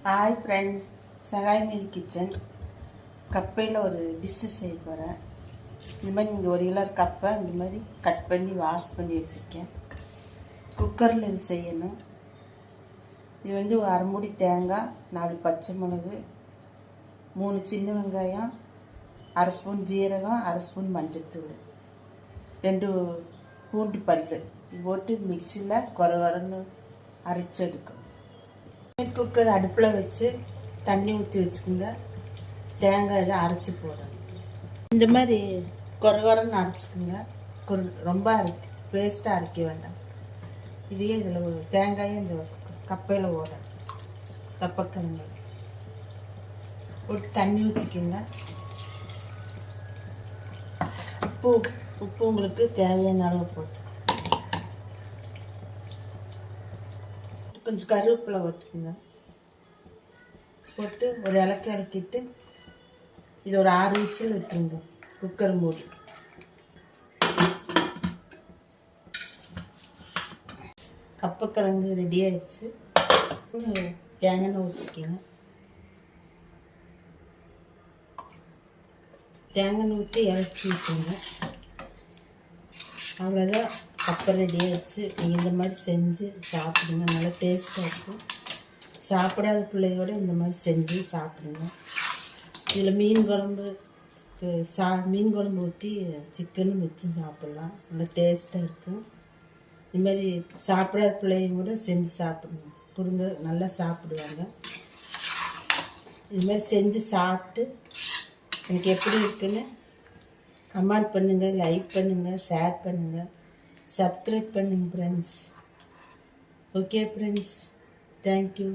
Hi friends, சகாய் meal kitchen. கப்பையில் ஒரு டிஷ்ஷு செய்ய போகிறேன். இந்த மாதிரி நீங்கள் 1 கிலோ கப்பை இந்த மாதிரி கட் பண்ணி வாஷ் பண்ணி வச்சுருக்கேன். குக்கரில் இது செய்யணும். இது வந்து ஒரு அரை மூடி தேங்காய், 4 பச்சை மிளகு, 3 சின்ன வெங்காயம், அரை ஸ்பூன் ஜீரகம், அரை ஸ்பூன் மஞ்சத்தூள், 2 பூண்டு பல் இது போட்டு மிக்சியில் கொரன்னு அரைச்சி எடுக்கணும். குக்கர் அடுப்பில் வச்சு தண்ணி ஊற்றி வச்சுக்கோங்க. தேங்காய் இதை அரைச்சி போடணும். இந்த மாதிரி கொரன்னு அரைச்சிக்கோங்க. ரொம்ப பேஸ்ட்டாக அரைக்க வேண்டாம். இதையே இதில் தேங்காயும் இந்த கப்பையில் ஓடணும். கப்பக்கிழங்கு போட்டு தண்ணி ஊற்றிக்கோங்க. உப்பு உங்களுக்கு தேவையான அளவு போட்டு கொஞ்சம் கருவேப்பிலை போட்டுக்குங்க. போட்டு ஒரு இலக்கு இறக்கிட்டு இது ஒரு 6 விசில் விட்டுருங்க. குக்கர் மூடி கப்பக்கிழங்கு ரெடி ஆயிடுச்சு. தேங்காய் ஊற்றிக்கங்க. தேங்காய் ஊற்றி இறச்சி விட்டுருங்க. அவ்வளோதான், கப்பை ரெடி ஆகிடுச்சு. நீங்கள் இந்த மாதிரி செஞ்சு சாப்பிடுங்க, நல்லா டேஸ்ட்டாக இருக்கும். சாப்பிடாத பிள்ளையோட இந்த மாதிரி செஞ்சு சாப்பிடுங்க. இதில் மீன் குழம்பு ஊற்றி சிக்கனும் வச்சு சாப்பிட்லாம். நல்லா டேஸ்ட்டாக இருக்கும். இது மாதிரி சாப்பிடாத பிள்ளைங்க கூட செஞ்சு சாப்பிடுங்க, கொடுங்க, நல்லா சாப்பிடுவாங்க. இதுமாதிரி செஞ்சு சாப்பிட்டு எனக்கு எப்படி இருக்குன்னு கமெண்ட் பண்ணுங்கள், லைக் பண்ணுங்கள், ஷேர் பண்ணுங்கள், சப்ஸ்கிரைப் பண்ணுங்கள் ஃப்ரெண்ட்ஸ். Okay friends, thank you.